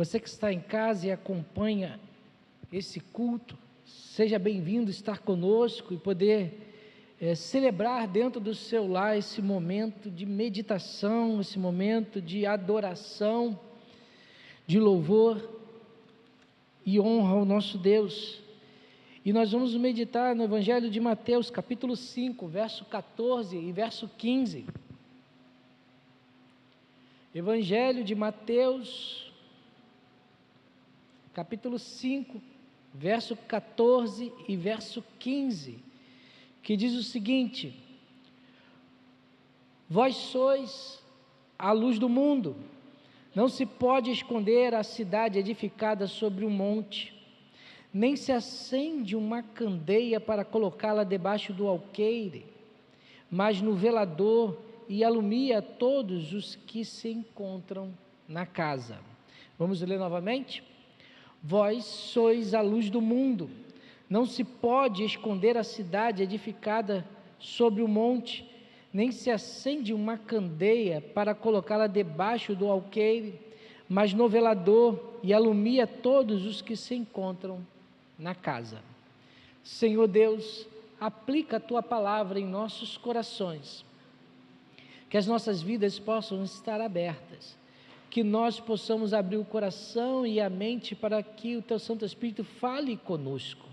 Você que está em casa e acompanha esse culto, seja bem-vindo estar conosco e poder celebrar dentro do seu lar esse momento de meditação, esse momento de adoração, de louvor e honra ao nosso Deus. E nós vamos meditar no Evangelho de Mateus, capítulo 5, verso 14 e verso 15. Evangelho de Mateus, capítulo 5, verso 14 e verso 15, que diz o seguinte: Vós sois a luz do mundo. Não se pode esconder a cidade edificada sobre um monte, nem se acende uma candeia para colocá-la debaixo do alqueire, mas no velador, e alumia todos os que se encontram na casa. Vamos ler novamente? Vós sois a luz do mundo. Não se pode esconder a cidade edificada sobre o monte, nem se acende uma candeia para colocá-la debaixo do alqueire, mas no velador, e alumia todos os que se encontram na casa. Senhor Deus, aplica a Tua palavra em nossos corações, que as nossas vidas possam estar abertas, que nós possamos abrir o coração e a mente para que o Teu Santo Espírito fale conosco.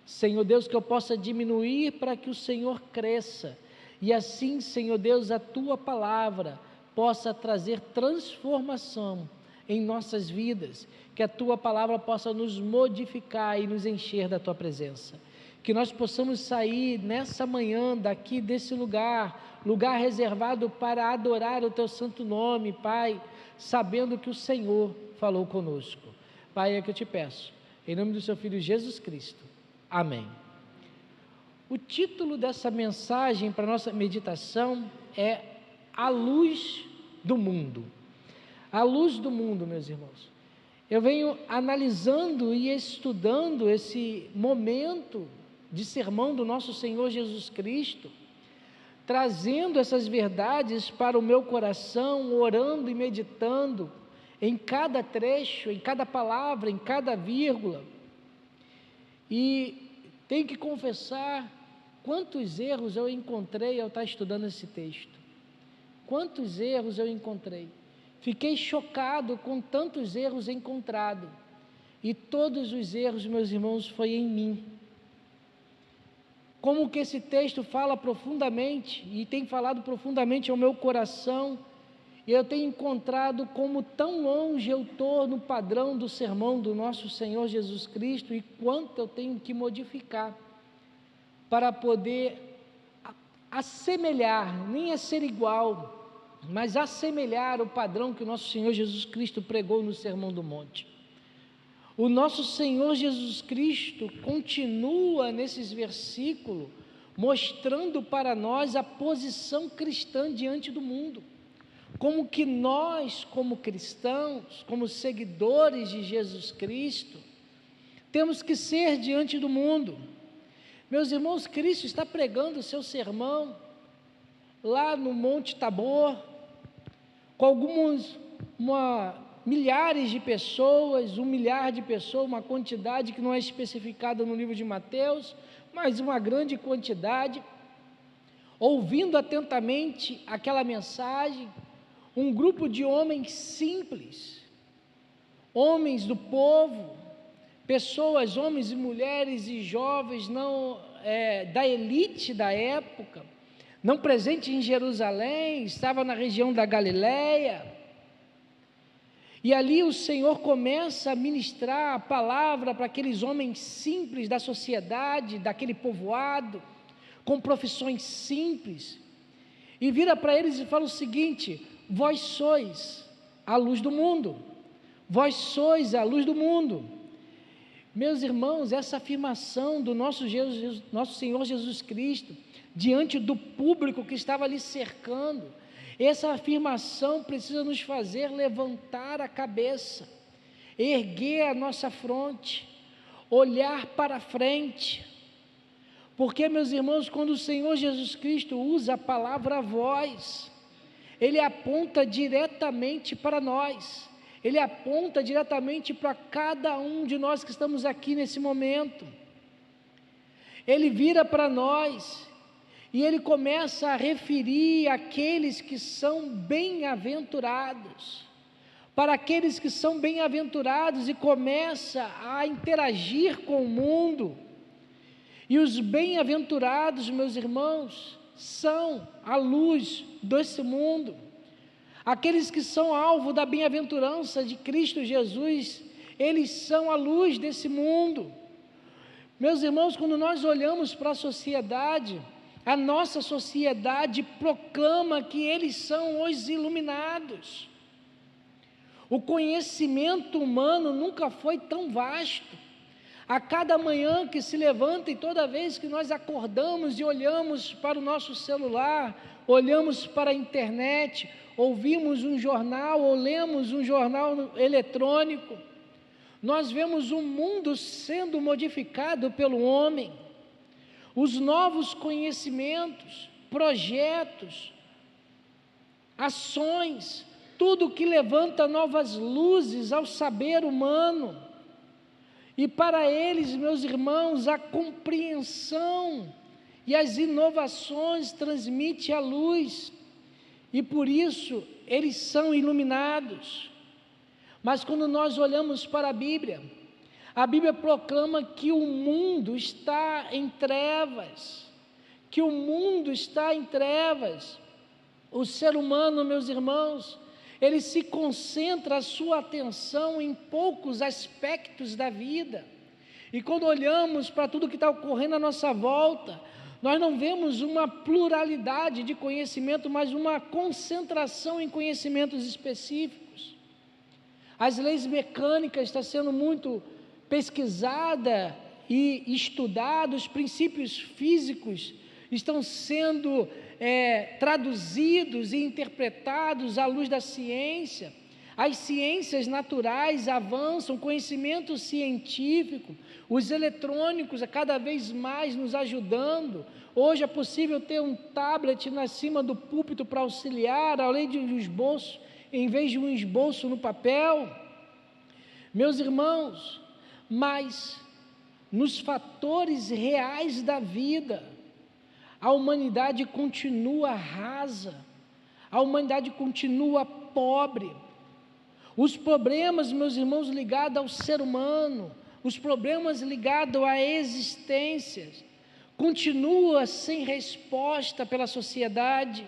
Senhor Deus, que eu possa diminuir para que o Senhor cresça, e assim, Senhor Deus, a Tua palavra possa trazer transformação em nossas vidas, que a Tua palavra possa nos modificar e nos encher da Tua presença, que nós possamos sair nessa manhã daqui desse lugar reservado para adorar o Teu santo nome, Pai, sabendo que o Senhor falou conosco. Pai, é que eu te peço, em nome do Seu Filho Jesus Cristo, amém. O título dessa mensagem para nossa meditação é A Luz do Mundo. A luz do mundo, meus irmãos. Eu venho analisando e estudando esse momento de sermão do nosso Senhor Jesus Cristo, trazendo essas verdades para o meu coração, orando e meditando em cada trecho, em cada palavra, em cada vírgula. E tenho que confessar quantos erros eu encontrei ao estar estudando esse texto. Quantos erros eu encontrei. Fiquei chocado com tantos erros encontrados. E todos os erros, meus irmãos, foi em mim. Como que esse texto fala profundamente, e tem falado profundamente ao meu coração, e eu tenho encontrado como tão longe eu estou no padrão do sermão do nosso Senhor Jesus Cristo, e quanto eu tenho que modificar, para poder assemelhar, nem é ser igual, mas assemelhar o padrão que o nosso Senhor Jesus Cristo pregou no Sermão do Monte. O nosso Senhor Jesus Cristo continua nesses versículos, mostrando para nós a posição cristã diante do mundo, como que nós, como cristãos, como seguidores de Jesus Cristo, temos que ser diante do mundo. Meus irmãos, Cristo está pregando o seu sermão lá no Monte Tabor, com milhares de pessoas, 1 milhar de pessoas, uma quantidade que não é especificada no livro de Mateus, mas uma grande quantidade, ouvindo atentamente aquela mensagem, um grupo de homens simples, homens do povo, pessoas, homens e mulheres e jovens da elite da época, não presente em Jerusalém, estava na região da Galileia, e ali o Senhor começa a ministrar a palavra para aqueles homens simples da sociedade, daquele povoado, com profissões simples, e vira para eles e fala o seguinte: vós sois a luz do mundo, vós sois a luz do mundo. Meus irmãos, essa afirmação do nosso Senhor Jesus Cristo, diante do público que estava ali cercando, essa afirmação precisa nos fazer levantar a cabeça, erguer a nossa fronte, olhar para frente, porque, meus irmãos, quando o Senhor Jesus Cristo usa a palavra vós, Ele aponta diretamente para nós, ele aponta diretamente para cada um de nós que estamos aqui nesse momento. Ele vira para nós e ele começa a referir aqueles que são bem-aventurados, para aqueles que são bem-aventurados, e começa a interagir com o mundo. E os bem-aventurados, meus irmãos, são a luz desse mundo. Aqueles que são alvo da bem-aventurança de Cristo Jesus, eles são a luz desse mundo. Meus irmãos, quando nós olhamos para a sociedade, a nossa sociedade proclama que eles são os iluminados. O conhecimento humano nunca foi tão vasto. A cada manhã que se levanta e toda vez que nós acordamos e olhamos para o nosso celular, olhamos para a internet, ouvimos um jornal ou lemos um jornal eletrônico, nós vemos o mundo sendo modificado pelo homem. Os novos conhecimentos, projetos, ações, tudo que levanta novas luzes ao saber humano. E para eles, meus irmãos, a compreensão e as inovações transmitem a luz, e por isso eles são iluminados. Mas quando nós olhamos para a Bíblia proclama que o mundo está em trevas, que o mundo está em trevas. O ser humano, meus irmãos, ele se concentra a sua atenção em poucos aspectos da vida, e quando olhamos para tudo que está ocorrendo à nossa volta, nós não vemos uma pluralidade de conhecimento, mas uma concentração em conhecimentos específicos. As leis mecânicas estão sendo muito pesquisadas e estudadas, os princípios físicos estão sendo traduzidos e interpretados à luz da ciência. As ciências naturais avançam, conhecimento científico, os eletrônicos cada vez mais nos ajudando. Hoje é possível ter um tablet na cima do púlpito para auxiliar, além de um esboço, em vez de um esboço no papel. Meus irmãos, mas nos fatores reais da vida, a humanidade continua rasa, a humanidade continua pobre. Os problemas, meus irmãos, ligados ao ser humano, os problemas ligados à existência, continuam sem resposta pela sociedade.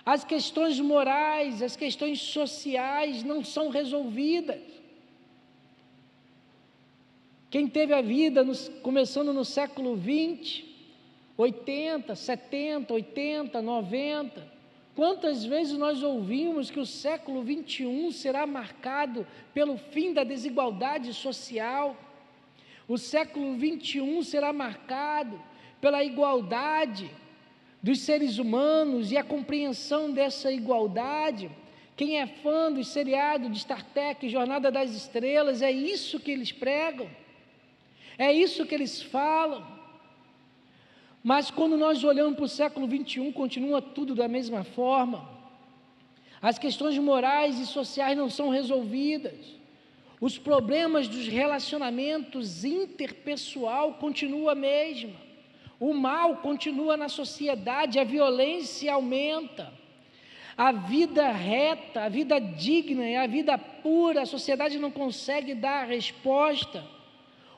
As questões morais, as questões sociais não são resolvidas. Quem teve a vida começando no século 20, 80, 70, 80, 90, quantas vezes nós ouvimos que o século 21 será marcado pelo fim da desigualdade social, o século 21 será marcado pela igualdade dos seres humanos e a compreensão dessa igualdade. Quem é fã dos seriados de Star Trek, Jornada das Estrelas, é isso que eles pregam, é isso que eles falam. Mas quando nós olhamos para o século 21, continua tudo da mesma forma. As questões morais e sociais não são resolvidas. Os problemas dos relacionamentos interpessoal continuam a mesma. O mal continua na sociedade, a violência aumenta. A vida reta, a vida digna e a vida pura, a sociedade não consegue dar a resposta.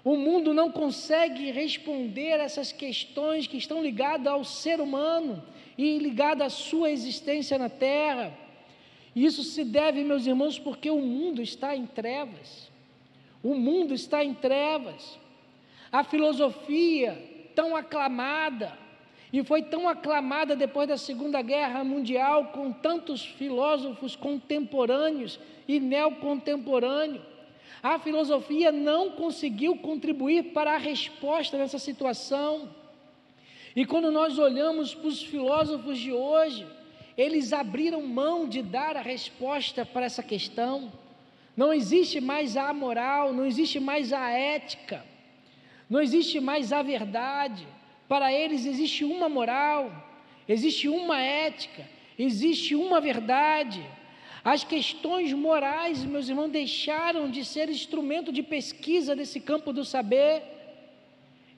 O mundo não consegue responder a essas questões que estão ligadas ao ser humano e ligadas à sua existência na terra. Isso se deve, meus irmãos, porque o mundo está em trevas. O mundo está em trevas. A filosofia tão aclamada, e foi tão aclamada depois da Segunda Guerra Mundial, com tantos filósofos contemporâneos e neocontemporâneos, a filosofia não conseguiu contribuir para a resposta nessa situação. E quando nós olhamos para os filósofos de hoje, eles abriram mão de dar a resposta para essa questão. Não existe mais a moral, não existe mais a ética, não existe mais a verdade. Para eles existe uma moral, existe uma ética, existe uma verdade. As questões morais, meus irmãos, deixaram de ser instrumento de pesquisa desse campo do saber.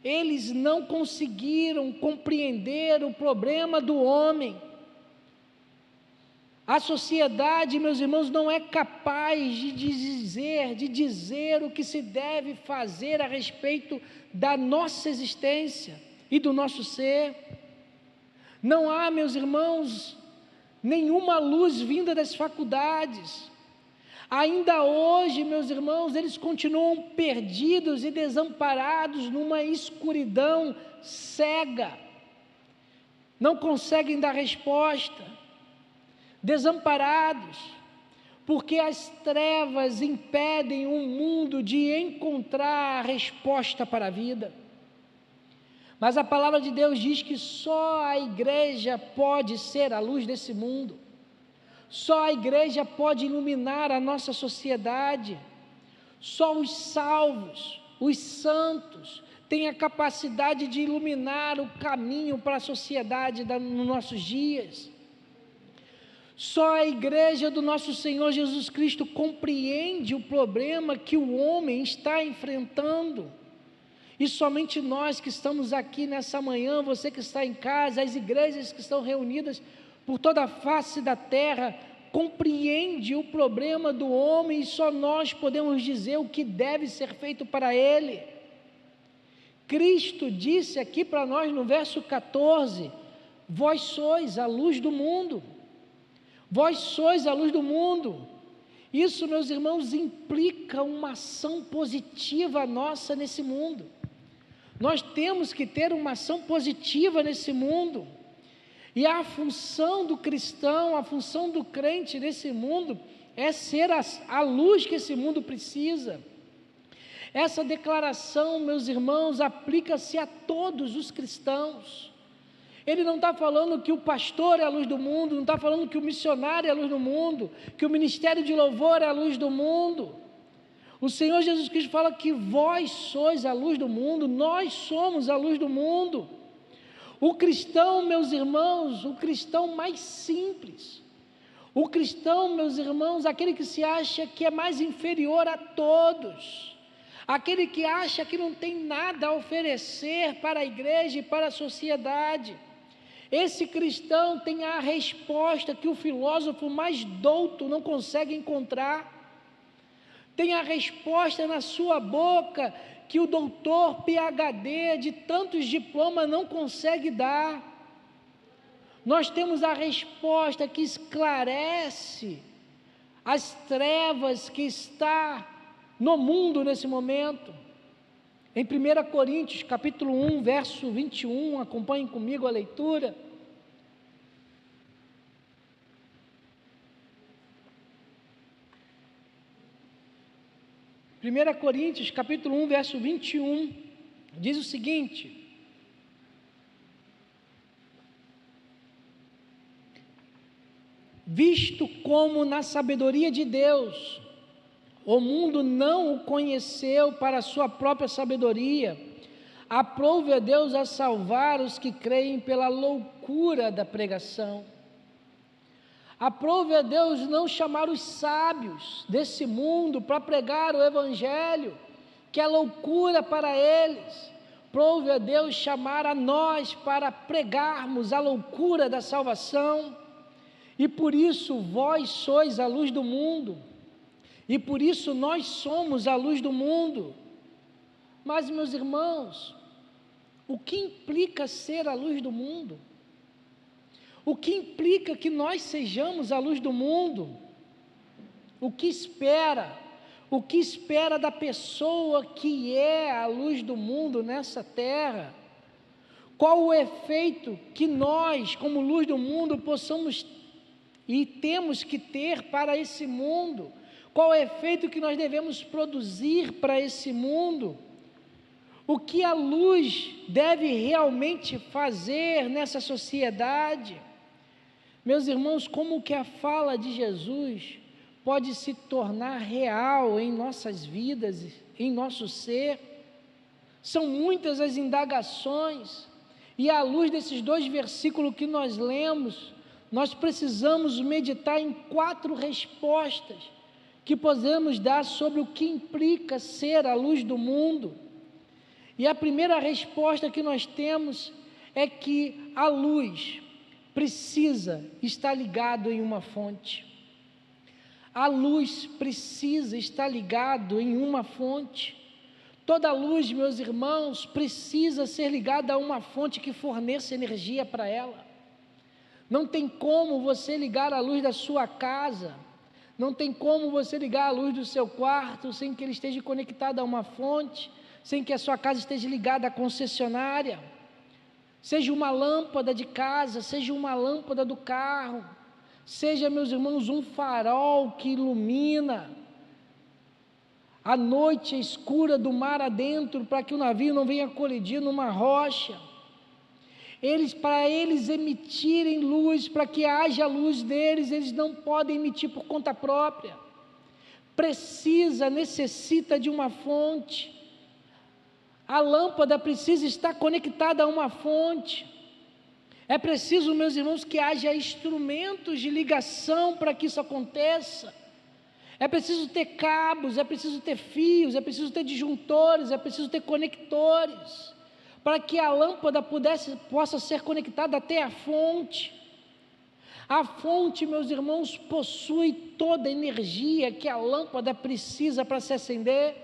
Eles não conseguiram compreender o problema do homem. A sociedade, meus irmãos, não é capaz de dizer o que se deve fazer a respeito da nossa existência e do nosso ser. Não há, meus irmãos, nenhuma luz vinda das faculdades. Ainda hoje, meus irmãos, eles continuam perdidos e desamparados numa escuridão cega. Não conseguem dar resposta. Desamparados, porque as trevas impedem o mundo de encontrar a resposta para a vida. Mas a palavra de Deus diz que só a igreja pode ser a luz desse mundo. Só a igreja pode iluminar a nossa sociedade. Só os salvos, os santos, têm a capacidade de iluminar o caminho para a sociedade nos nossos dias. Só a igreja do nosso Senhor Jesus Cristo compreende o problema que o homem está enfrentando. E somente nós que estamos aqui nessa manhã, você que está em casa, as igrejas que estão reunidas por toda a face da terra, compreende o problema do homem e só nós podemos dizer o que deve ser feito para ele. Cristo disse aqui para nós no verso 14, vós sois a luz do mundo, vós sois a luz do mundo. Isso, meus irmãos, implica uma ação positiva nossa nesse mundo. Nós temos que ter uma ação positiva nesse mundo. E a função do cristão, a função do crente nesse mundo é ser a luz que esse mundo precisa. Essa declaração, meus irmãos, aplica-se a todos os cristãos. Ele não está falando que o pastor é a luz do mundo, não está falando que o missionário é a luz do mundo, que o ministério de louvor é a luz do mundo. O Senhor Jesus Cristo fala que vós sois a luz do mundo, nós somos a luz do mundo. O cristão, meus irmãos, o cristão mais simples, o cristão, meus irmãos, aquele que se acha que é mais inferior a todos, aquele que acha que não tem nada a oferecer para a igreja e para a sociedade, esse cristão tem a resposta que o filósofo mais douto não consegue encontrar, tem a resposta na sua boca que o doutor PhD de tantos diplomas não consegue dar. Nós temos a resposta que esclarece as trevas que está no mundo nesse momento. Em 1 Coríntios, capítulo 1, verso 21, acompanhem comigo a leitura. Primeira Coríntios, capítulo 1, verso 21, diz o seguinte: visto como na sabedoria de Deus, o mundo não o conheceu para a sua própria sabedoria, aprove a Deus a salvar os que creem pela loucura da pregação. Aprove a Deus não chamar os sábios desse mundo para pregar o evangelho, que é loucura para eles. Aprove a Deus chamar a nós para pregarmos a loucura da salvação. E por isso vós sois a luz do mundo. E por isso nós somos a luz do mundo. Mas, meus irmãos, o que implica ser a luz do mundo? O que implica que nós sejamos a luz do mundo? O que espera? O que espera da pessoa que é a luz do mundo nessa terra? Qual o efeito que nós, como luz do mundo, possamos e temos que ter para esse mundo? Qual o efeito que nós devemos produzir para esse mundo? O que a luz deve realmente fazer nessa sociedade? Meus irmãos, como que a fala de Jesus pode se tornar real em nossas vidas, em nosso ser? São muitas as indagações, e à luz desses 2 versículos que nós lemos, nós precisamos meditar em 4 respostas que podemos dar sobre o que implica ser a luz do mundo. E a primeira resposta que nós temos é que a luz precisa estar ligado em uma fonte. A luz precisa estar ligado em uma fonte. Toda luz, meus irmãos, precisa ser ligada a uma fonte que forneça energia para ela. Não tem como você ligar a luz da sua casa, não tem como você ligar a luz do seu quarto sem que ele esteja conectado a uma fonte, sem que a sua casa esteja ligada à concessionária. Seja uma lâmpada de casa, seja uma lâmpada do carro, seja, meus irmãos, um farol que ilumina a noite escura do mar adentro, para que o navio não venha colidir numa rocha. Para eles emitirem luz, para que haja luz deles, eles não podem emitir por conta própria. Necessita de uma fonte. A lâmpada precisa estar conectada a uma fonte. É preciso, meus irmãos, que haja instrumentos de ligação para que isso aconteça. É preciso ter cabos, é preciso ter fios, é preciso ter disjuntores, é preciso ter conectores, para que a lâmpada possa ser conectada até a fonte. A fonte, meus irmãos, possui toda a energia que a lâmpada precisa para se acender.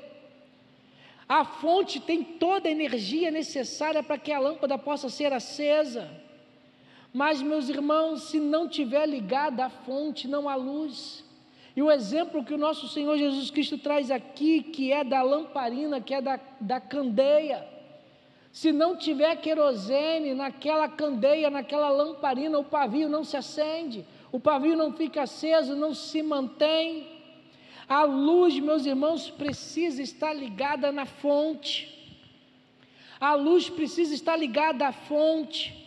A fonte tem toda a energia necessária para que a lâmpada possa ser acesa. Mas, meus irmãos, se não tiver ligada à fonte, não há luz. E o exemplo que o nosso Senhor Jesus Cristo traz aqui, que é da lamparina, que é da candeia. Se não tiver querosene naquela candeia, naquela lamparina, o pavio não se acende, o pavio não fica aceso, não se mantém. A luz, meus irmãos, precisa estar ligada na fonte. A luz precisa estar ligada à fonte.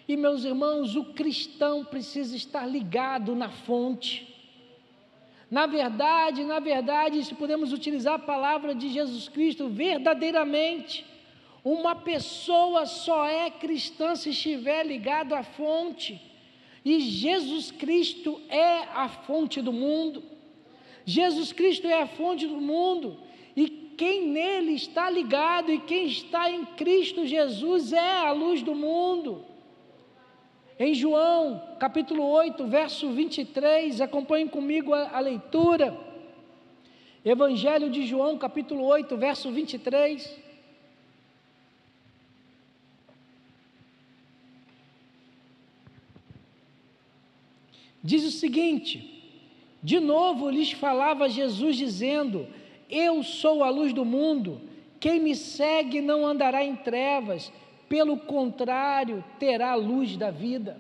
E, meus irmãos, o cristão precisa estar ligado na fonte. Na verdade, se podemos utilizar a palavra de Jesus Cristo, verdadeiramente, uma pessoa só é cristã se estiver ligado à fonte. E Jesus Cristo é a fonte do mundo. Jesus Cristo é a fonte do mundo, e quem nele está ligado, e quem está em Cristo Jesus é a luz do mundo. Em João, capítulo 8, verso 23, acompanhem comigo a leitura. Evangelho de João, capítulo 8, verso 23. Diz o seguinte: de novo lhes falava Jesus dizendo: eu sou a luz do mundo, quem me segue não andará em trevas, pelo contrário, terá a luz da vida.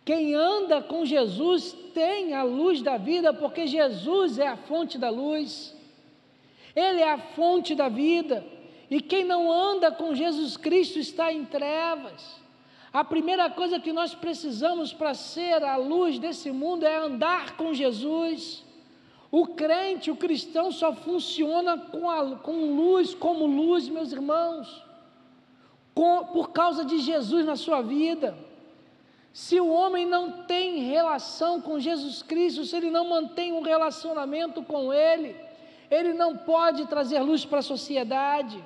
Quem anda com Jesus tem a luz da vida, porque Jesus é a fonte da luz, Ele é a fonte da vida, e quem não anda com Jesus Cristo está em trevas. A primeira coisa que nós precisamos para ser a luz desse mundo é andar com Jesus. O crente, o cristão só funciona com luz, como luz, meus irmãos, por causa de Jesus na sua vida. Se o homem não tem relação com Jesus Cristo, se ele não mantém um relacionamento com Ele, ele não pode trazer luz para a sociedade.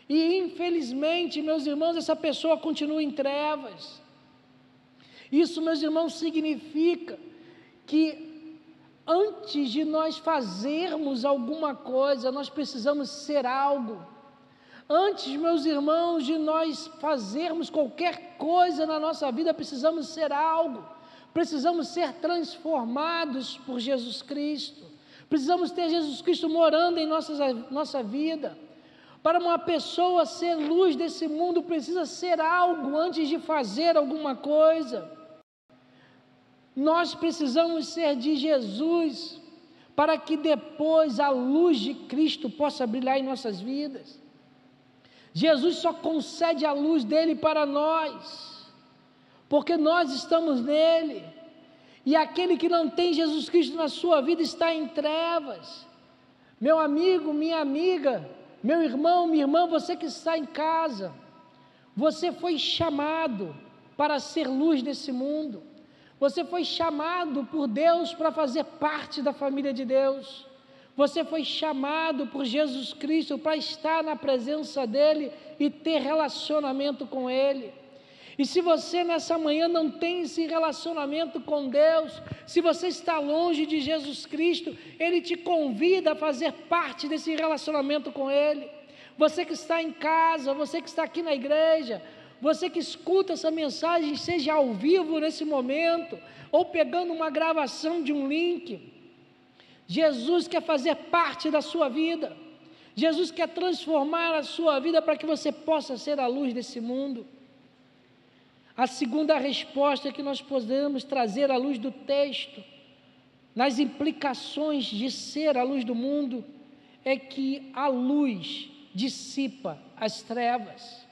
E infelizmente, meus irmãos, essa pessoa continua em trevas. Isso, meus irmãos, significa que antes de nós fazermos alguma coisa, nós precisamos ser algo. Antes, meus irmãos, de nós fazermos qualquer coisa na nossa vida, precisamos ser algo. Precisamos ser transformados por Jesus Cristo. Precisamos ter Jesus Cristo morando em nossa vida. Para uma pessoa ser luz desse mundo, precisa ser algo antes de fazer alguma coisa. Nós precisamos ser de Jesus, para que depois a luz de Cristo possa brilhar em nossas vidas. Jesus só concede a luz dele para nós, porque nós estamos nele, e aquele que não tem Jesus Cristo na sua vida está em trevas. Meu amigo, minha amiga, meu irmão, minha irmã, você que está em casa, você foi chamado para ser luz desse mundo, Você foi chamado por Deus para fazer parte da família de Deus. Você foi chamado por Jesus Cristo para estar na presença dEle e ter relacionamento com Ele. E se você nessa manhã não tem esse relacionamento com Deus, se você está longe de Jesus Cristo, Ele te convida a fazer parte desse relacionamento com Ele. Você que está em casa, você que está aqui na igreja, você que escuta essa mensagem, seja ao vivo nesse momento, ou pegando uma gravação de um link, Jesus quer fazer parte da sua vida. Jesus quer transformar a sua vida para que você possa ser a luz desse mundo. A segunda resposta que nós podemos trazer à luz do texto, nas implicações de ser a luz do mundo, é que a luz dissipa as trevas.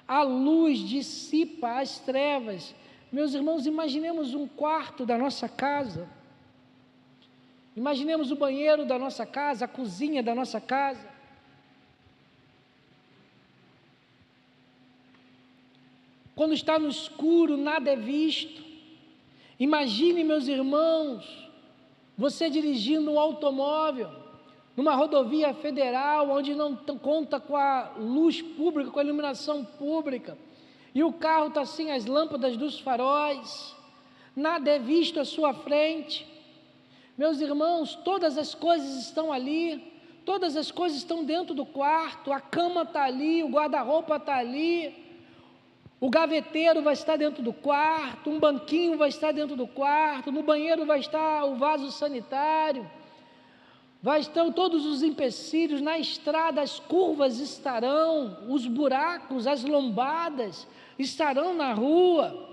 A luz dissipa as trevas. Meus irmãos, imaginemos um quarto da nossa casa. Imaginemos o banheiro da nossa casa, a cozinha da nossa casa. Quando está no escuro, nada é visto. Imagine, meus irmãos, você dirigindo um automóvel, numa rodovia federal, onde não conta com a luz pública, com a iluminação pública, e o carro está sem as lâmpadas dos faróis, nada é visto à sua frente. Meus irmãos, todas as coisas estão ali, todas as coisas estão dentro do quarto, a cama está ali, o guarda-roupa está ali, o gaveteiro vai estar dentro do quarto, um banquinho vai estar dentro do quarto, no banheiro vai estar o vaso sanitário, vai estar todos os empecilhos, na estrada as curvas estarão, os buracos, as lombadas estarão na rua,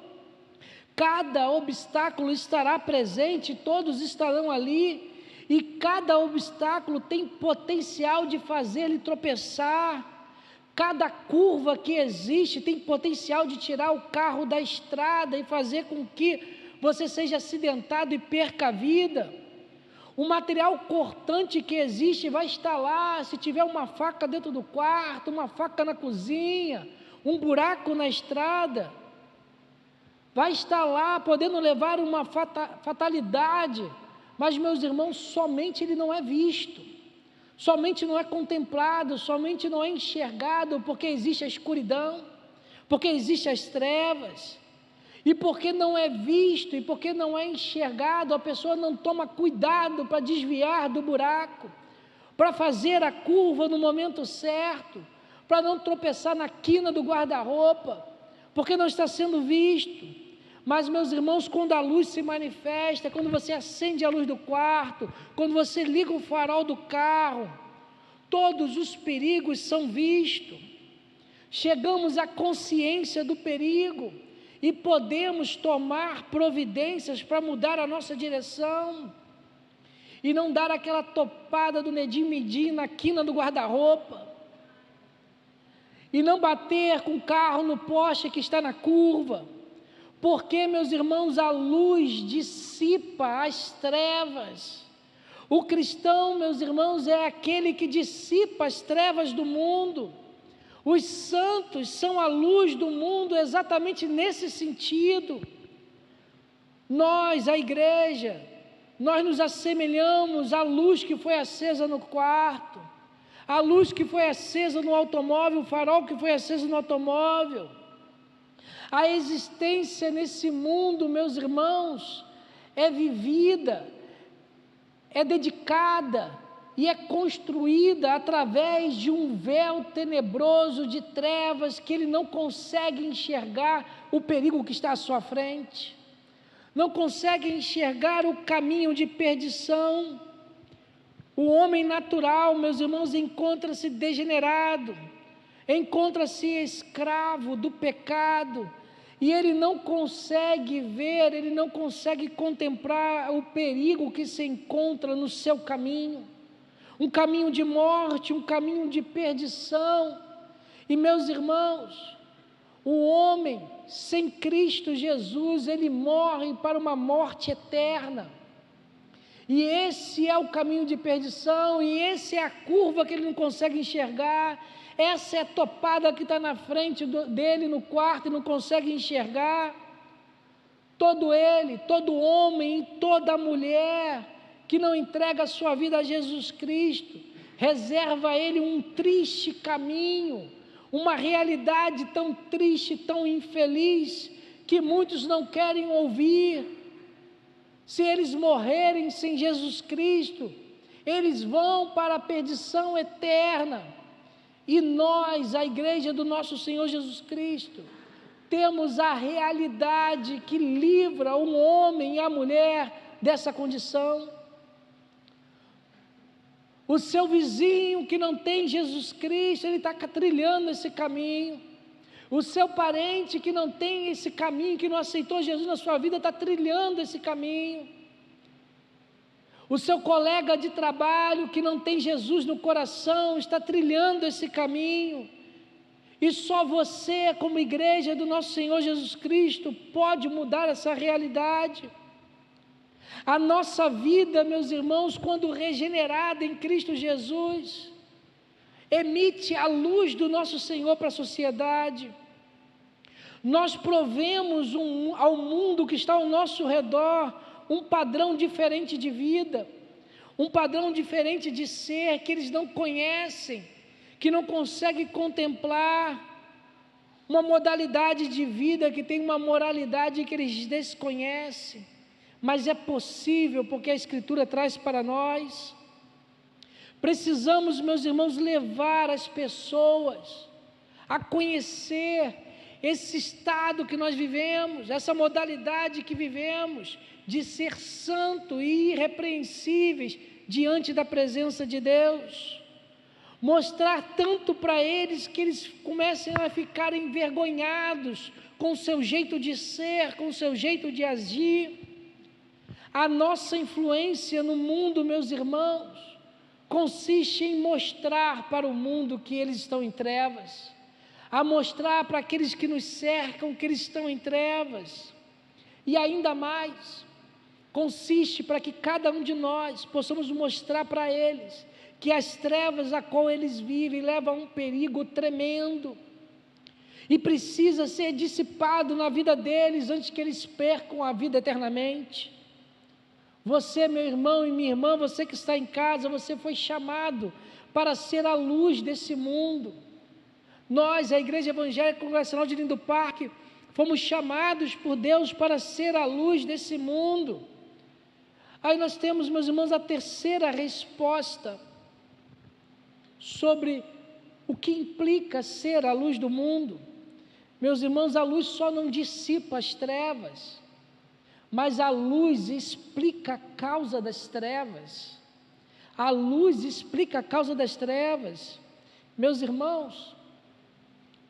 cada obstáculo estará presente, todos estarão ali, e cada obstáculo tem potencial de fazer ele tropeçar. Cada curva que existe tem potencial de tirar o carro da estrada e fazer com que você seja acidentado e perca a vida. O material cortante que existe vai estar lá, se tiver uma faca dentro do quarto, uma faca na cozinha, um buraco na estrada, vai estar lá, podendo levar uma fatalidade. Mas, meus irmãos, somente ele não é visto. Somente não é contemplado, somente não é enxergado, porque existe a escuridão, porque existe as trevas, e porque não é visto, e porque não é enxergado, a pessoa não toma cuidado para desviar do buraco, para fazer a curva no momento certo, para não tropeçar na quina do guarda-roupa, porque não está sendo visto. Mas, meus irmãos, quando a luz se manifesta, quando você acende a luz do quarto, quando você liga o farol do carro, todos os perigos são vistos. Chegamos à consciência do perigo e podemos tomar providências para mudar a nossa direção e não dar aquela topada do nedim-medim na quina do guarda-roupa e não bater com o carro no poste que está na curva. Porque, meus irmãos, a luz dissipa as trevas. O cristão, meus irmãos, é aquele que dissipa as trevas do mundo. Os santos são a luz do mundo exatamente nesse sentido. Nós, a igreja, nós nos assemelhamos à luz que foi acesa no quarto, à luz que foi acesa no automóvel, o farol que foi aceso no automóvel. A existência nesse mundo, meus irmãos, é vivida, é dedicada e é construída através de um véu tenebroso de trevas que ele não consegue enxergar o perigo que está à sua frente, não consegue enxergar o caminho de perdição. O homem natural, meus irmãos, encontra-se degenerado, encontra-se escravo do pecado, e ele não consegue ver, ele não consegue contemplar o perigo que se encontra no seu caminho, um caminho de morte, um caminho de perdição. E, meus irmãos, o homem sem Cristo Jesus, ele morre para uma morte eterna, e esse é o caminho de perdição, e essa é a curva que ele não consegue enxergar. Essa é a topada que está na frente dele no quarto e não consegue enxergar. todo homem e toda mulher que não entrega a sua vida a Jesus Cristo, reserva a ele um triste caminho, uma realidade tão triste, tão infeliz, que muitos não querem ouvir. Se eles morrerem sem Jesus Cristo, eles vão para a perdição eterna. E nós, a igreja do nosso Senhor Jesus Cristo, temos a realidade que livra o homem e a mulher dessa condição. O seu vizinho que não tem Jesus Cristo, ele está trilhando esse caminho. O seu parente que não tem esse caminho, que não aceitou Jesus na sua vida, está trilhando esse caminho. O seu colega de trabalho que não tem Jesus no coração, está trilhando esse caminho. E só você, como igreja do nosso Senhor Jesus Cristo, pode mudar essa realidade. A nossa vida, meus irmãos, quando regenerada em Cristo Jesus, emite a luz do nosso Senhor para a sociedade. Nós provemos ao mundo que está ao nosso redor um padrão diferente de vida, um padrão diferente de ser, que eles não conhecem, que não conseguem contemplar, uma modalidade de vida que tem uma moralidade que eles desconhecem, mas é possível, porque a Escritura traz para nós. Precisamos, meus irmãos, levar as pessoas a conhecer esse estado que nós vivemos, essa modalidade que vivemos, de ser santo e irrepreensíveis diante da presença de Deus. Mostrar tanto para eles que eles comecem a ficar envergonhados com o seu jeito de ser, com o seu jeito de agir. A nossa influência no mundo, meus irmãos, consiste em mostrar para o mundo que eles estão em trevas, a mostrar para aqueles que nos cercam que eles estão em trevas, e ainda mais, consiste para que cada um de nós possamos mostrar para eles que as trevas a qual eles vivem levam a um perigo tremendo, e precisa ser dissipado na vida deles antes que eles percam a vida eternamente. Você, meu irmão e minha irmã, você que está em casa, você foi chamado para ser a luz desse mundo. Nós, a Igreja Evangélica Congregacional de Lindo Parque, fomos chamados por Deus para ser a luz desse mundo. Aí nós temos, meus irmãos, a terceira resposta sobre o que implica ser a luz do mundo. Meus irmãos, a luz só não dissipa as trevas, mas a luz explica a causa das trevas. A luz explica a causa das trevas. Meus irmãos,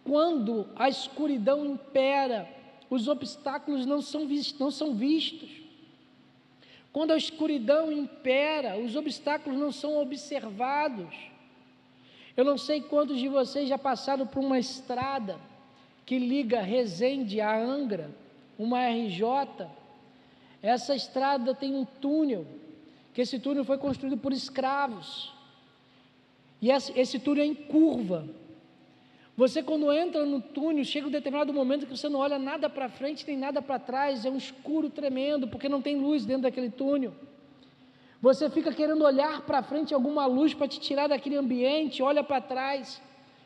quando a escuridão impera, os obstáculos não são vistos. Quando a escuridão impera, os obstáculos não são observados. Eu não sei quantos de vocês já passaram por uma estrada que liga Resende a Angra, uma RJ. Essa estrada tem um túnel, que esse túnel foi construído por escravos, e esse túnel é em curva. Você, quando entra no túnel, chega um determinado momento que você não olha nada para frente nem nada para trás, é um escuro tremendo, porque não tem luz dentro daquele túnel. Você fica querendo olhar para frente alguma luz para te tirar daquele ambiente, olha para trás,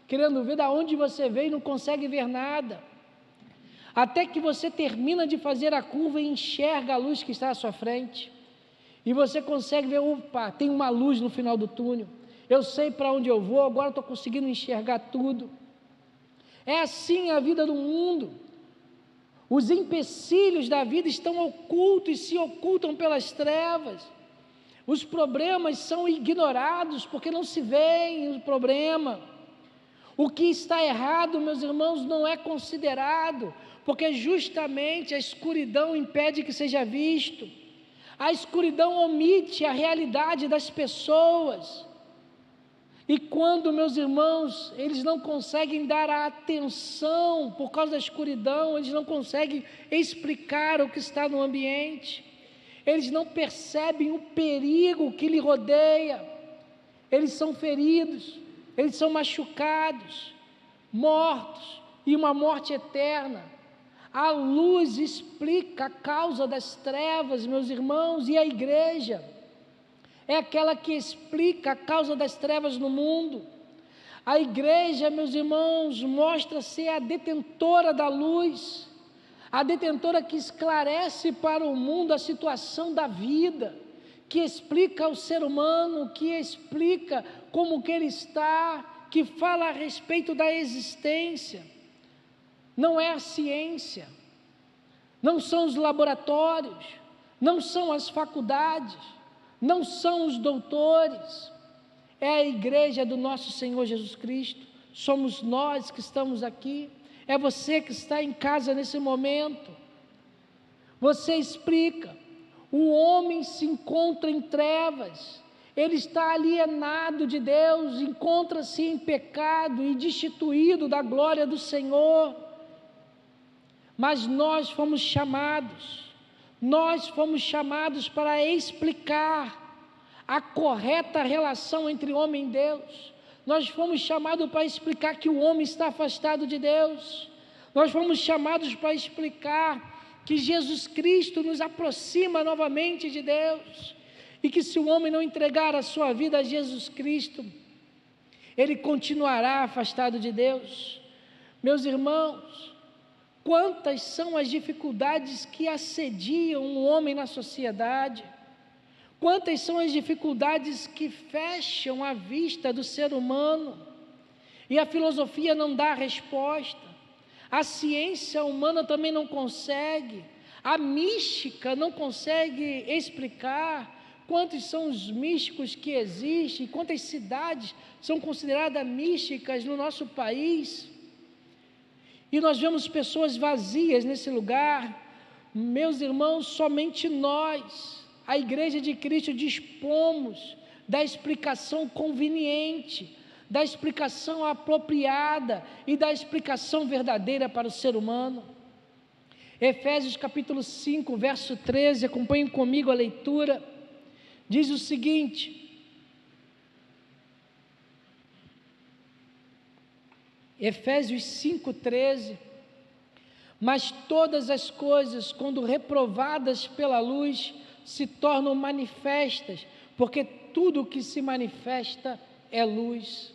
querendo ver de onde você veio e não consegue ver nada. Até que você termina de fazer a curva e enxerga a luz que está à sua frente, e você consegue ver, opa, tem uma luz no final do túnel, eu sei para onde eu vou, agora estou conseguindo enxergar tudo. É assim a vida do mundo. Os empecilhos da vida estão ocultos e se ocultam pelas trevas. Os problemas são ignorados porque não se vê o problema. O que está errado, meus irmãos, não é considerado, porque justamente a escuridão impede que seja visto. A escuridão omite a realidade das pessoas. E quando, meus irmãos, eles não conseguem dar a atenção por causa da escuridão, eles não conseguem explicar o que está no ambiente, eles não percebem o perigo que lhe rodeia, eles são feridos, eles são machucados, mortos, e uma morte eterna. A luz explica a causa das trevas, meus irmãos, e a igreja é aquela que explica a causa das trevas no mundo. A igreja, meus irmãos, mostra ser a detentora da luz, a detentora que esclarece para o mundo a situação da vida, que explica ao ser humano, que explica como que ele está, que fala a respeito da existência. Não é a ciência, não são os laboratórios, não são as faculdades, não são os doutores, é a igreja do nosso Senhor Jesus Cristo, somos nós que estamos aqui, é você que está em casa nesse momento. Você explica, o homem se encontra em trevas, ele está alienado de Deus, encontra-se em pecado e destituído da glória do Senhor, mas nós fomos chamados para explicar a correta relação entre homem e Deus. Nós fomos chamados para explicar que o homem está afastado de Deus. Nós fomos chamados para explicar que Jesus Cristo nos aproxima novamente de Deus, e que se o homem não entregar a sua vida a Jesus Cristo, ele continuará afastado de Deus. Meus irmãos, quantas são as dificuldades que assediam o homem na sociedade? Quantas são as dificuldades que fecham a vista do ser humano? E a filosofia não dá resposta, a ciência humana também não consegue, a mística não consegue explicar. Quantos são os místicos que existem? Quantas cidades são consideradas místicas no nosso país? E nós vemos pessoas vazias nesse lugar. Meus irmãos, somente nós, a Igreja de Cristo, dispomos da explicação conveniente, da explicação apropriada e da explicação verdadeira para o ser humano. Efésios capítulo 5, verso 13, acompanhem comigo a leitura, diz o seguinte: Efésios 5,13: mas todas as coisas, quando reprovadas pela luz, se tornam manifestas, porque tudo o que se manifesta é luz.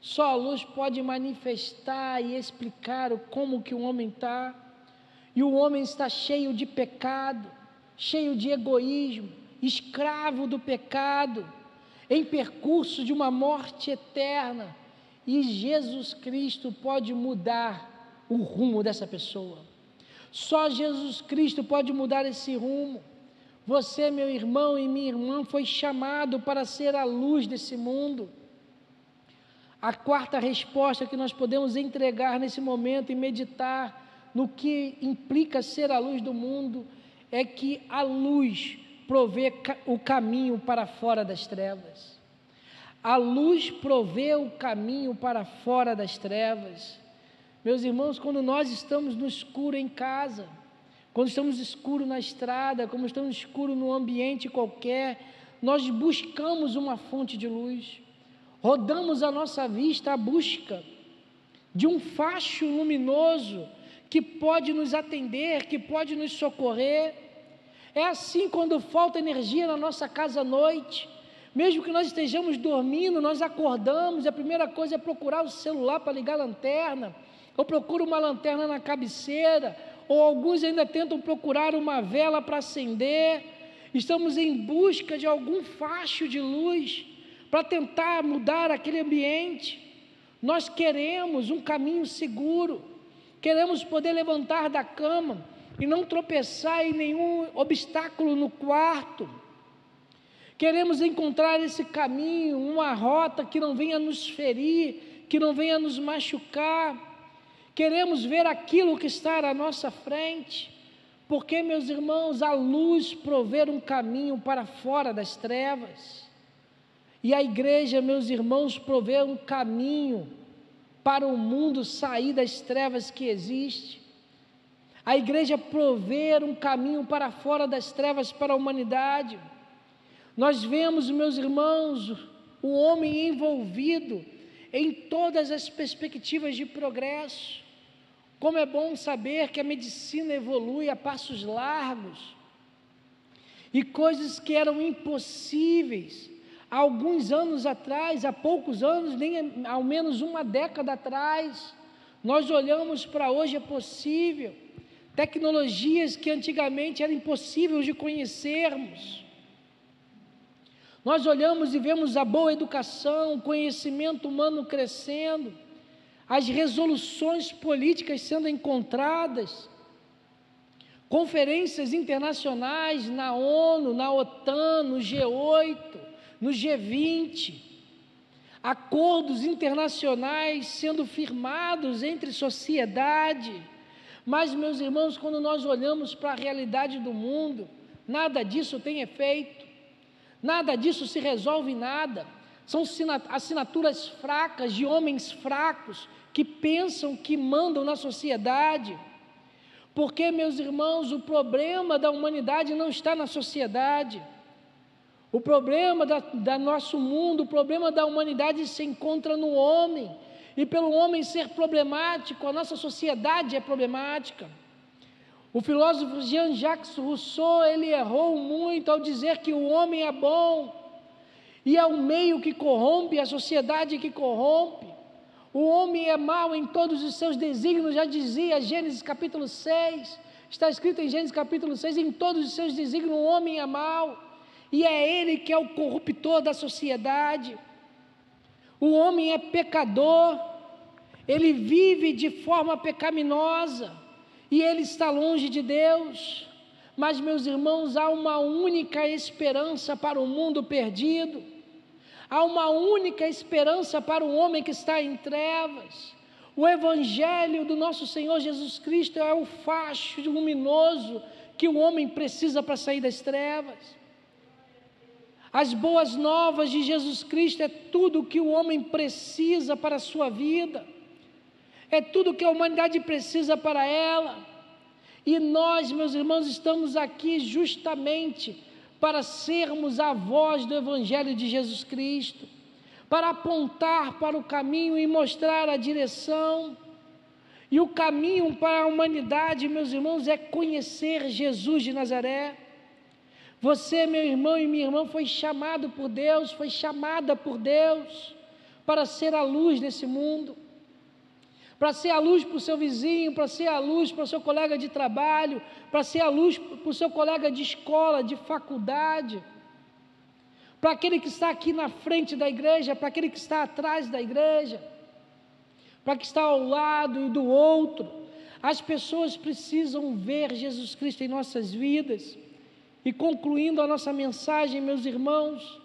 Só a luz pode manifestar e explicar como que o homem está, e o homem está cheio de pecado, cheio de egoísmo, escravo do pecado, em percurso de uma morte eterna, e Jesus Cristo pode mudar o rumo dessa pessoa. Só Jesus Cristo pode mudar esse rumo. Você, meu irmão e minha irmã, foi chamado para ser a luz desse mundo. A quarta resposta que nós podemos entregar nesse momento e meditar no que implica ser a luz do mundo é que a luz provê o caminho para fora das trevas. A luz provê o caminho para fora das trevas. Meus irmãos, quando nós estamos no escuro em casa, quando estamos escuro na estrada, quando estamos escuro num ambiente qualquer, nós buscamos uma fonte de luz, rodamos a nossa vista à busca de um facho luminoso que pode nos atender, que pode nos socorrer. É assim quando falta energia na nossa casa à noite, mesmo que nós estejamos dormindo, nós acordamos, e a primeira coisa é procurar o celular para ligar a lanterna, ou procura uma lanterna na cabeceira, ou alguns ainda tentam procurar uma vela para acender. Estamos em busca de algum facho de luz para tentar mudar aquele ambiente. Nós queremos um caminho seguro, queremos poder levantar da cama e não tropeçar em nenhum obstáculo no quarto. Queremos encontrar esse caminho, uma rota que não venha nos ferir, que não venha nos machucar. Queremos ver aquilo que está à nossa frente, porque, meus irmãos, a luz provê um caminho para fora das trevas, e a igreja, meus irmãos, provê um caminho para o mundo sair das trevas que existe. A igreja provê um caminho para fora das trevas para a humanidade. Nós vemos, meus irmãos, o homem envolvido em todas as perspectivas de progresso. Como é bom saber que a medicina evolui a passos largos, e coisas que eram impossíveis há alguns anos atrás, há poucos anos, nem ao menos uma década atrás, nós olhamos para hoje, é possível. Tecnologias que antigamente eram impossíveis de conhecermos. Nós olhamos e vemos a boa educação, o conhecimento humano crescendo, as resoluções políticas sendo encontradas, conferências internacionais na ONU, na OTAN, no G8, no G20, acordos internacionais sendo firmados entre sociedade. Mas, meus irmãos, quando nós olhamos para a realidade do mundo, nada disso tem efeito, nada disso se resolve em nada. São assinaturas fracas de homens fracos que pensam que mandam na sociedade. Porque, meus irmãos, o problema da humanidade não está na sociedade. O problema da nosso mundo, o problema da humanidade se encontra no homem. E pelo homem ser problemático, a nossa sociedade é problemática. O filósofo Jean-Jacques Rousseau, ele errou muito ao dizer que o homem é bom, e é o meio que corrompe, a sociedade que corrompe. O homem é mau em todos os seus desígnios, já dizia Gênesis capítulo 6, está escrito em Gênesis capítulo 6, em todos os seus desígnios o homem é mau, e é ele que é o corruptor da sociedade. O homem é pecador, ele vive de forma pecaminosa, e ele está longe de Deus. Mas, meus irmãos, há uma única esperança para o mundo perdido, há uma única esperança para o homem que está em trevas. O Evangelho do nosso Senhor Jesus Cristo é o facho luminoso que o homem precisa para sair das trevas. As boas novas de Jesus Cristo é tudo o que o homem precisa para a sua vida, é tudo o que a humanidade precisa para ela. E nós, meus irmãos, estamos aqui justamente para sermos a voz do Evangelho de Jesus Cristo, para apontar para o caminho e mostrar a direção. E o caminho para a humanidade, meus irmãos, é conhecer Jesus de Nazaré. Você, meu irmão e minha irmã, foi chamado por Deus, foi chamada por Deus para ser a luz nesse mundo, para ser a luz para o seu vizinho, para ser a luz para o seu colega de trabalho, para ser a luz para o seu colega de escola, de faculdade, para aquele que está aqui na frente da igreja, para aquele que está atrás da igreja, para que está ao lado e do outro. As pessoas precisam ver Jesus Cristo em nossas vidas. E concluindo a nossa mensagem, meus irmãos,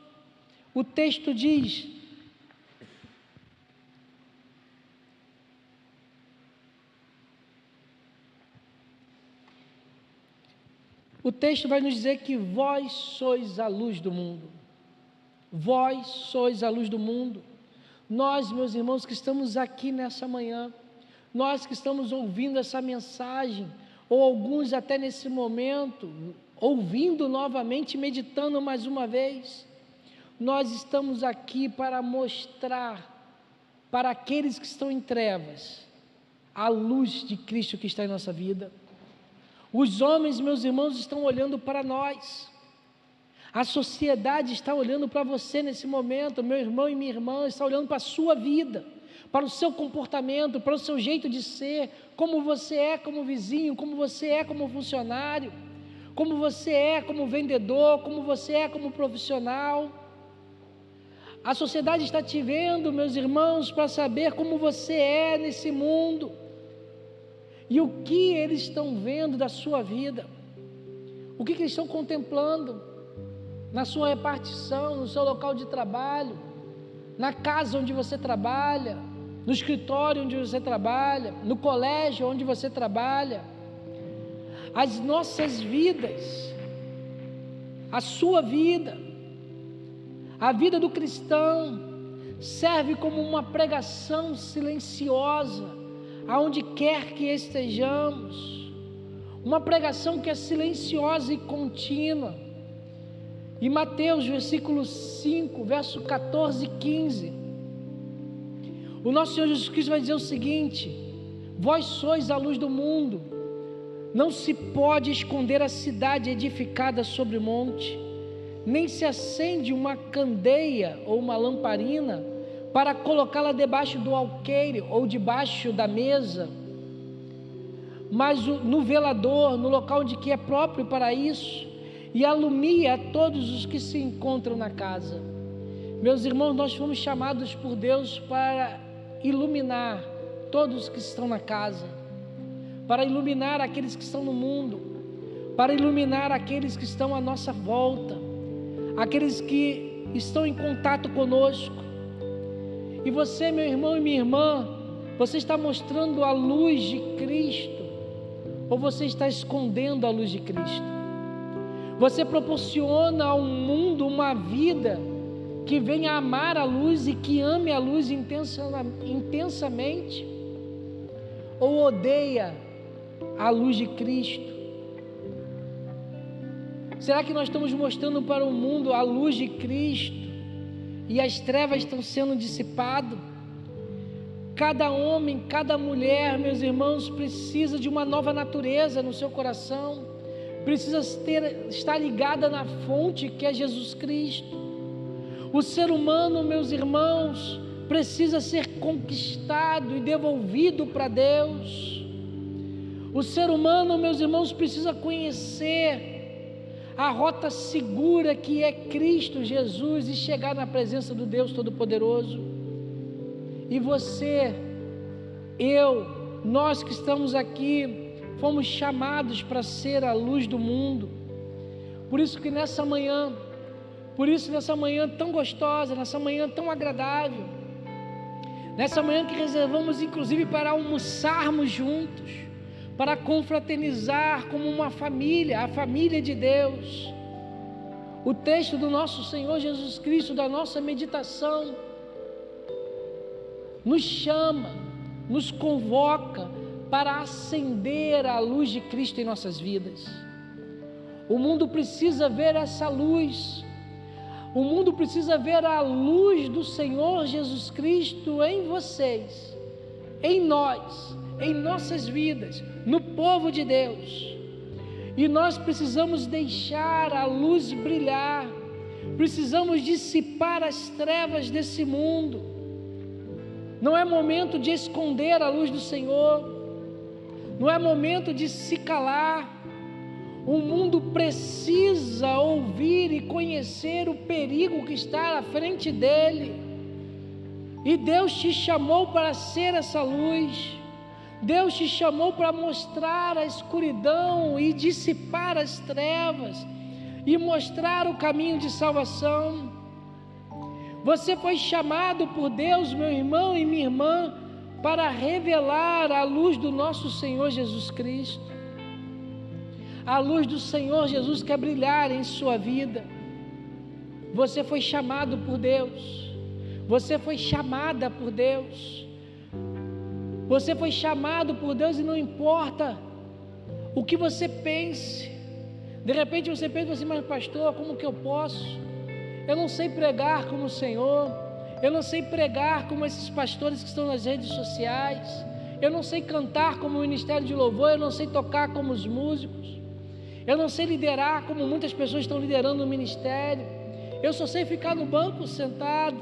o texto diz: o texto vai nos dizer que vós sois a luz do mundo. Vós sois a luz do mundo. Nós, meus irmãos, que estamos aqui nessa manhã, nós que estamos ouvindo essa mensagem, ou alguns até nesse momento, ouvindo novamente, meditando mais uma vez, nós estamos aqui para mostrar para aqueles que estão em trevas a luz de Cristo que está em nossa vida. Os homens, meus irmãos, estão olhando para nós, a sociedade está olhando para você nesse momento, meu irmão e minha irmã, está olhando para a sua vida, para o seu comportamento, para o seu jeito de ser, como você é como vizinho, como você é como funcionário, como você é como vendedor, como você é como profissional. A sociedade está te vendo, meus irmãos, para saber como você é nesse mundo, e o que eles estão vendo da sua vida, o que eles estão contemplando na sua repartição, no seu local de trabalho, na casa onde você trabalha, no escritório onde você trabalha, no colégio onde você trabalha. As nossas vidas, a sua vida, a vida do cristão, serve como uma pregação silenciosa, aonde quer que estejamos, uma pregação que é silenciosa e contínua. Em Mateus, versículo 5, verso 14 e 15, o nosso Senhor Jesus Cristo vai dizer o seguinte: Vós sois a luz do mundo. Não se pode esconder a cidade edificada sobre o monte, nem se acende uma candeia ou uma lamparina para colocá-la debaixo do alqueire ou debaixo da mesa, mas no velador, no local de que é próprio para isso, e alumia a todos os que se encontram na casa. Meus irmãos, nós fomos chamados por Deus para iluminar todos que estão na casa, para iluminar aqueles que estão no mundo, para iluminar aqueles que estão à nossa volta, aqueles que estão em contato conosco. E você, meu irmão e minha irmã, você está mostrando a luz de Cristo, ou você está escondendo a luz de Cristo? Você proporciona ao mundo uma vida que venha amar a luz e que ame a luz intensamente, ou odeia a luz de Cristo? Será que nós estamos mostrando para o mundo a luz de Cristo e as trevas estão sendo dissipadas? Cada homem, cada mulher, meus irmãos, precisa de uma nova natureza no seu coração, precisa estar ligada na fonte que é Jesus Cristo. O ser humano, meus irmãos, precisa ser conquistado e devolvido para Deus. O ser humano, meus irmãos, precisa conhecer a rota segura que é Cristo Jesus e chegar na presença do Deus Todo-Poderoso. E você, eu, nós que estamos aqui, fomos chamados para ser a luz do mundo. Por isso nessa manhã tão gostosa, nessa manhã tão agradável, nessa manhã que reservamos inclusive para almoçarmos juntos, para confraternizar como uma família, a família de Deus. O texto do nosso Senhor Jesus Cristo, da nossa meditação, nos chama, nos convoca para acender a luz de Cristo em nossas vidas. O mundo precisa ver essa luz. O mundo precisa ver a luz do Senhor Jesus Cristo em vocês, em nós, em nossas vidas, no povo de Deus. E nós precisamos deixar a luz brilhar, precisamos dissipar as trevas desse mundo. Não é momento de esconder a luz do Senhor, não é momento de se calar. O mundo precisa ouvir e conhecer o perigo que está à frente dele. E Deus te chamou para ser essa luz. Deus te chamou para mostrar a escuridão e dissipar as trevas e mostrar o caminho de salvação. Você foi chamado por Deus, meu irmão e minha irmã, para revelar a luz do nosso Senhor Jesus Cristo. A luz do Senhor Jesus quer brilhar em sua vida. Você foi chamado por Deus. Você foi chamada por Deus. Você foi chamado por Deus e não importa o que você pense. De repente você pensa assim, mas pastor, como que eu posso? Eu não sei pregar como o Senhor. Eu não sei pregar como esses pastores que estão nas redes sociais. Eu não sei cantar como o ministério de louvor. Eu não sei tocar como os músicos. Eu não sei liderar como muitas pessoas estão liderando o ministério. Eu só sei ficar no banco sentado.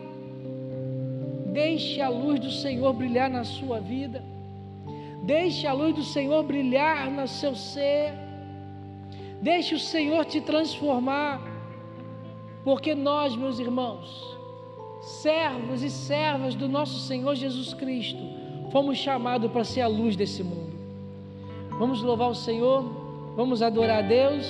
Deixe a luz do Senhor brilhar na sua vida. Deixe a luz do Senhor brilhar no seu ser. Deixe o Senhor te transformar. Porque nós, meus irmãos, servos e servas do nosso Senhor Jesus Cristo, fomos chamados para ser a luz desse mundo. Vamos louvar o Senhor. Vamos adorar a Deus.